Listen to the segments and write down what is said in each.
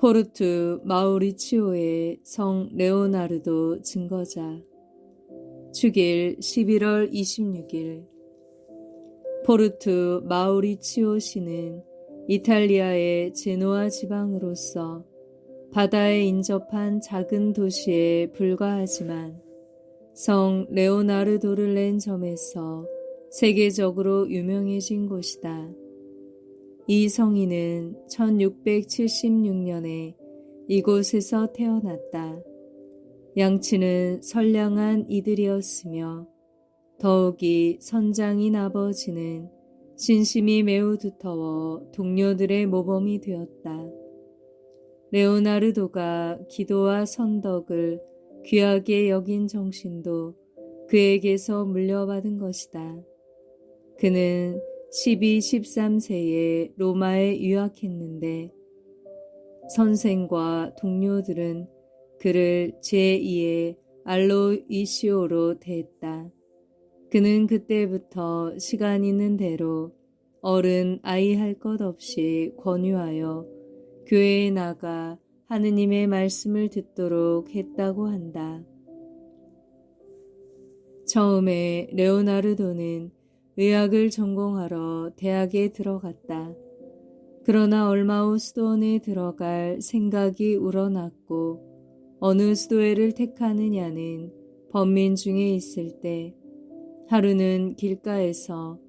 포르투 마우리치오의 성 레오나르도 증거자. 축일 11월 26일. 포르투 마우리치오 시는 이탈리아의 제노아 지방으로서 바다에 인접한 작은 도시에 불과하지만 성 레오나르도를 낸 점에서 세계적으로 유명해진 곳이다. 이 성인은 1676년에 이곳에서 태어났다. 양치는 선량한 이들이었으며 더욱이 선장인 아버지는 신심이 매우 두터워 동료들의 모범이 되었다. 레오나르도가 기도와 선덕을 귀하게 여긴 정신도 그에게서 물려받은 것이다. 그는 12, 13세에 로마에 유학했는데 선생과 동료들은 그를 제2의 알로이시오로 대했다. 그는 그때부터 시간 있는 대로 어른 아이 할 것 없이 권유하여 교회에 나가 하느님의 말씀을 듣도록 했다고 한다. 처음에 레오나르도는 의학을 전공하러 대학에 들어갔다. 그러나 얼마 후 수도원에 들어갈 생각이 우러났고 어느 수도회를 택하느냐는 번민 중에 있을 때 하루는 길가에서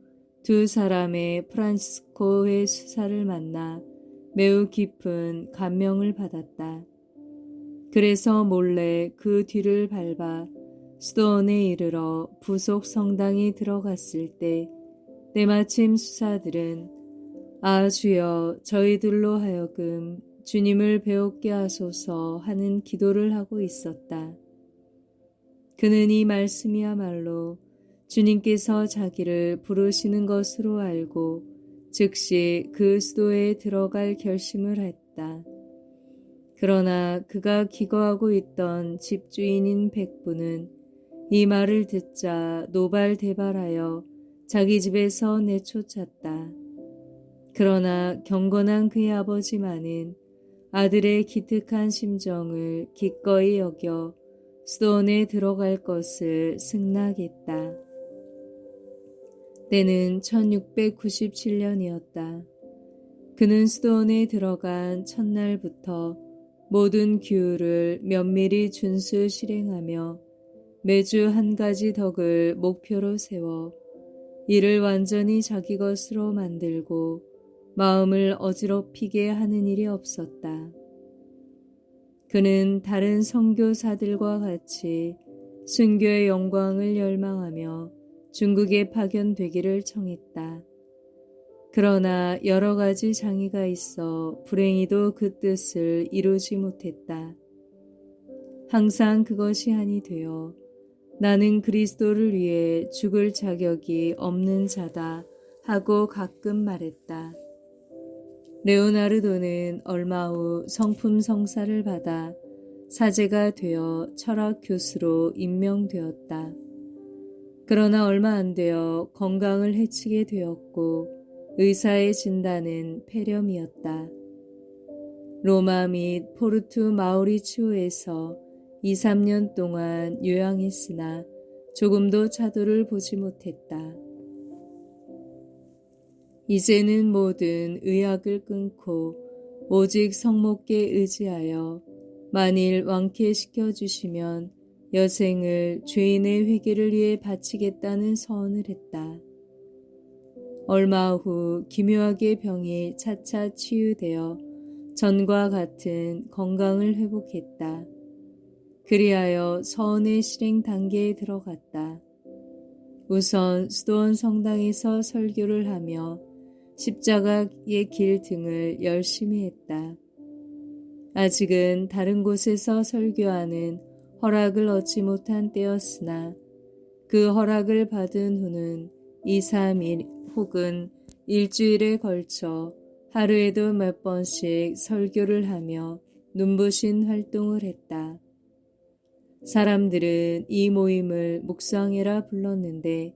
두 사람의 프란시스코의 수사를 만나 매우 깊은 감명을 받았다. 그래서 몰래 그 뒤를 밟아 수도원에 이르러 부속 성당에 들어갔을 때 때마침 수사들은 아 주여 저희들로 하여금 주님을 배우게 하소서 하는 기도를 하고 있었다. 그는 이 말씀이야말로 주님께서 자기를 부르시는 것으로 알고 즉시 그 수도에 들어갈 결심을 했다. 그러나 그가 기거하고 있던 집주인인 백부는 이 말을 듣자 노발대발하여 자기 집에서 내쫓았다. 그러나 경건한 그의 아버지만은 아들의 기특한 심정을 기꺼이 여겨 수도원에 들어갈 것을 승낙했다. 때는 1697년이었다. 그는 수도원에 들어간 첫날부터 모든 규율을 면밀히 준수 실행하며 매주 한 가지 덕을 목표로 세워 이를 완전히 자기 것으로 만들고 마음을 어지럽히게 하는 일이 없었다. 그는 다른 선교사들과 같이 순교의 영광을 열망하며 중국에 파견되기를 청했다. 그러나 여러 가지 장애가 있어 불행히도 그 뜻을 이루지 못했다. 항상 그것이 한이 되어 나는 그리스도를 위해 죽을 자격이 없는 자다 하고 가끔 말했다. 레오나르도는 얼마 후 성품 성사를 받아 사제가 되어 철학 교수로 임명되었다. 그러나 얼마 안 되어 건강을 해치게 되었고 의사의 진단은 폐렴이었다. 로마 및 포르투 마우리치오에서 2, 3년 동안 요양했으나 조금도 차도를 보지 못했다. 이제는 모든 의학을 끊고 오직 성목께 의지하여 만일 완쾌시켜 주시면 여생을 죄인의 회개를 위해 바치겠다는 서원을 했다. 얼마 후 기묘하게 병이 차차 치유되어 전과 같은 건강을 회복했다. 그리하여 서원의 실행 단계에 들어갔다. 우선 수도원 성당에서 설교를 하며 십자가의 길 등을 열심히 했다. 아직은 다른 곳에서 설교하는 허락을 얻지 못한 때였으나 그 허락을 받은 후는 2, 3일 혹은 일주일에 걸쳐 하루에도 몇 번씩 설교를 하며 눈부신 활동을 했다. 사람들은 이 모임을 묵상회라 불렀는데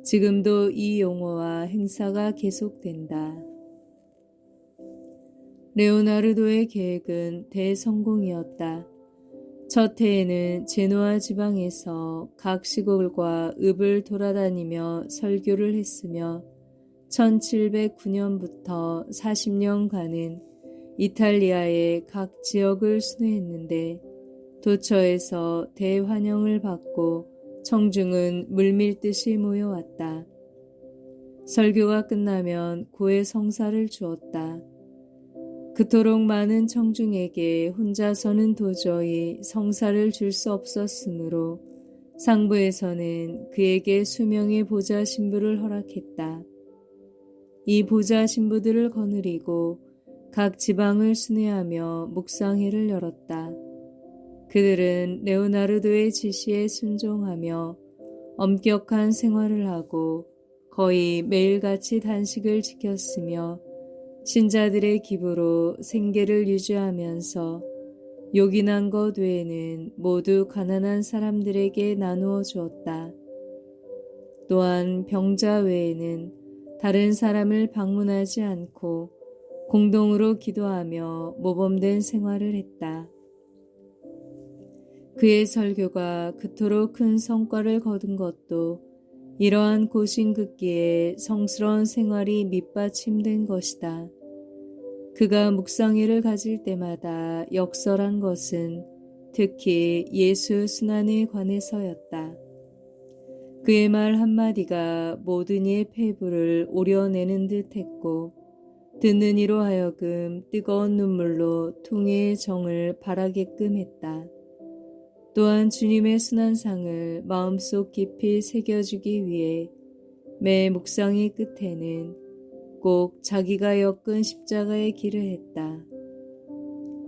지금도 이 용어와 행사가 계속된다. 레오나르도의 계획은 대성공이었다. 첫 해에는 제노아 지방에서 각 시골과 읍을 돌아다니며 설교를 했으며 1709년부터 40년간은 이탈리아의 각 지역을 순회했는데 도처에서 대환영을 받고 청중은 물밀듯이 모여왔다. 설교가 끝나면 고해 성사를 주었다. 그토록 많은 청중에게 혼자서는 도저히 성사를 줄 수 없었으므로 상부에서는 그에게 수명의 보좌 신부를 허락했다. 이 보좌 신부들을 거느리고 각 지방을 순회하며 묵상회를 열었다. 그들은 레오나르도의 지시에 순종하며 엄격한 생활을 하고 거의 매일같이 단식을 지켰으며 신자들의 기부로 생계를 유지하면서 요긴한 것 외에는 모두 가난한 사람들에게 나누어 주었다. 또한 병자 외에는 다른 사람을 방문하지 않고 공동으로 기도하며 모범된 생활을 했다. 그의 설교가 그토록 큰 성과를 거둔 것도 이러한 고신극기에 성스러운 생활이 밑받침된 것이다. 그가 묵상회를 가질 때마다 역설한 것은 특히 예수 순환에 관해서였다. 그의 말 한마디가 모든 이의 폐부를 오려내는 듯했고 듣는 이로 하여금 뜨거운 눈물로 통회의 정을 바라게끔 했다. 또한 주님의 순환상을 마음속 깊이 새겨주기 위해 매 묵상의 끝에는 꼭 자기가 엮은 십자가의 길을 했다.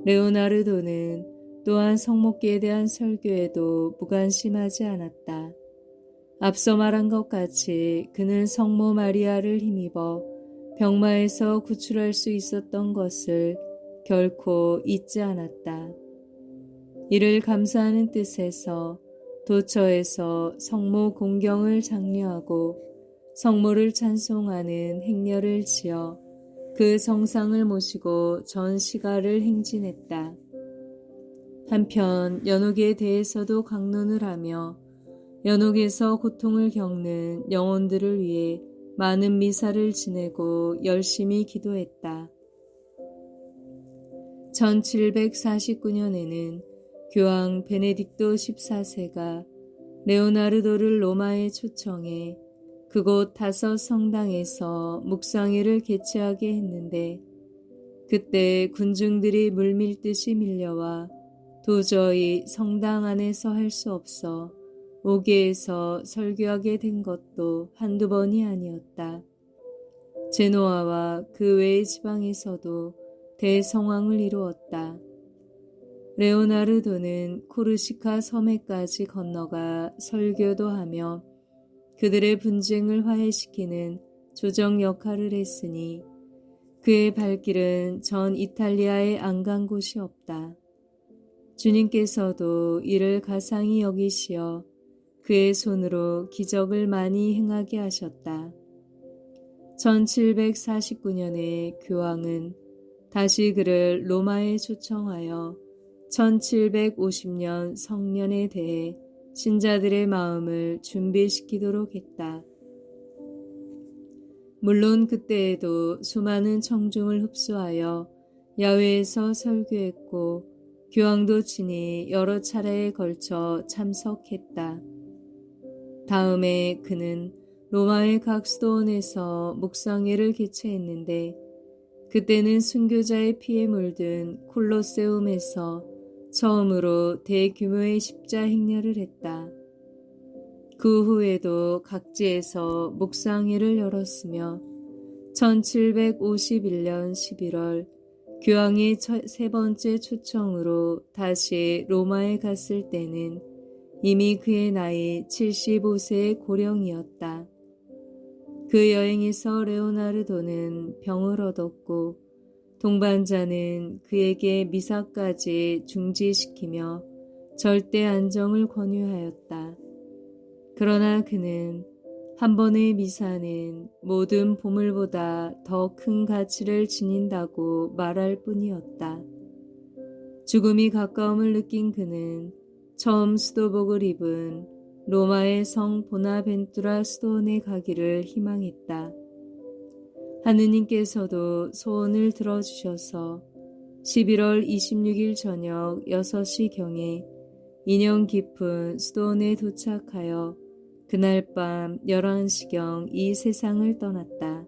레오나르도는 또한 성목계에 대한 설교에도 무관심하지 않았다. 앞서 말한 것 같이 그는 성모 마리아를 힘입어 병마에서 구출할 수 있었던 것을 결코 잊지 않았다. 이를 감사하는 뜻에서 도처에서 성모 공경을 장려하고 성모를 찬송하는 행렬을 지어 그 성상을 모시고 전 시가를 행진했다. 한편 연옥에 대해서도 강론을 하며 연옥에서 고통을 겪는 영혼들을 위해 많은 미사를 지내고 열심히 기도했다. 1749년에는 교황 베네딕토 14세가 레오나르도를 로마에 초청해 그곳 5 성당에서 묵상회를 개최하게 했는데 그때 군중들이 물밀듯이 밀려와 도저히 성당 안에서 할 수 없어 오게에서 설교하게 된 것도 한두 번이 아니었다. 제노아와 그 외의 지방에서도 대성황을 이루었다. 레오나르도는 코르시카 섬에까지 건너가 설교도 하며 그들의 분쟁을 화해시키는 조정 역할을 했으니 그의 발길은 전 이탈리아에 안 간 곳이 없다. 주님께서도 이를 가상히 여기시어 그의 손으로 기적을 많이 행하게 하셨다. 1749년에 교황은 다시 그를 로마에 초청하여 1750년 성년에 대해 신자들의 마음을 준비시키도록 했다. 물론 그때에도 수많은 청중을 흡수하여 야외에서 설교했고 교황도 친히 여러 차례에 걸쳐 참석했다. 다음에 그는 로마의 각 수도원에서 묵상회를 개최했는데 그때는 순교자의 피에 물든 콜로세움에서 처음으로 대규모의 십자 행렬을 했다. 그 후에도 각지에서 묵상회를 열었으며 1751년 11월 교황의 3번째 초청으로 다시 로마에 갔을 때는 이미 그의 나이 75세의 고령이었다. 그 여행에서 레오나르도는 병을 얻었고 동반자는 그에게 미사까지 중지시키며 절대 안정을 권유하였다. 그러나 그는 한 번의 미사는 모든 보물보다 더 큰 가치를 지닌다고 말할 뿐이었다. 죽음이 가까움을 느낀 그는 처음 수도복을 입은 로마의 성 보나벤투라 수도원에 가기를 희망했다. 하느님께서도 소원을 들어주셔서 11월 26일 저녁 6시경에 인연 깊은 수도원에 도착하여 그날 밤 11시경 이 세상을 떠났다.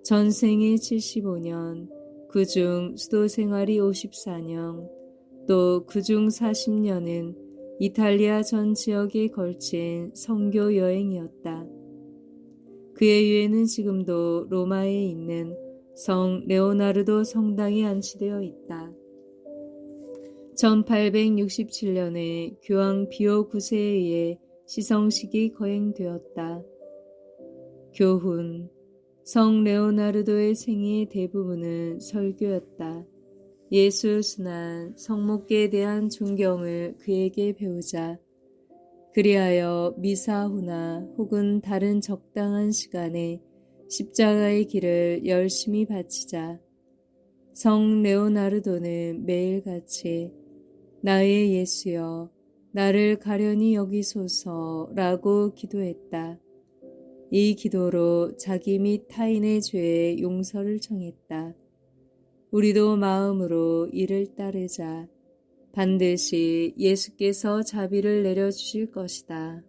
전생에 75년, 그중 수도 생활이 54년, 또 그중 40년은 이탈리아 전 지역에 걸친 선교 여행이었다. 그의 유해는 지금도 로마에 있는 성 레오나르도 성당에 안치되어 있다. 1867년에 교황 비오 9세에 의해 시성식이 거행되었다. 교훈, 성 레오나르도의 생애의 대부분은 설교였다. 예수 순환, 성목계에 대한 존경을 그에게 배우자. 그리하여 미사 후나 혹은 다른 적당한 시간에 십자가의 길을 열심히 바치자. 성 레오나르도는 매일같이 나의 예수여, 나를 가련히 여기소서라고 기도했다. 이 기도로 자기 및 타인의 죄의 용서를 청했다. 우리도 마음으로 이를 따르자. 반드시 예수께서 자비를 내려주실 것이다.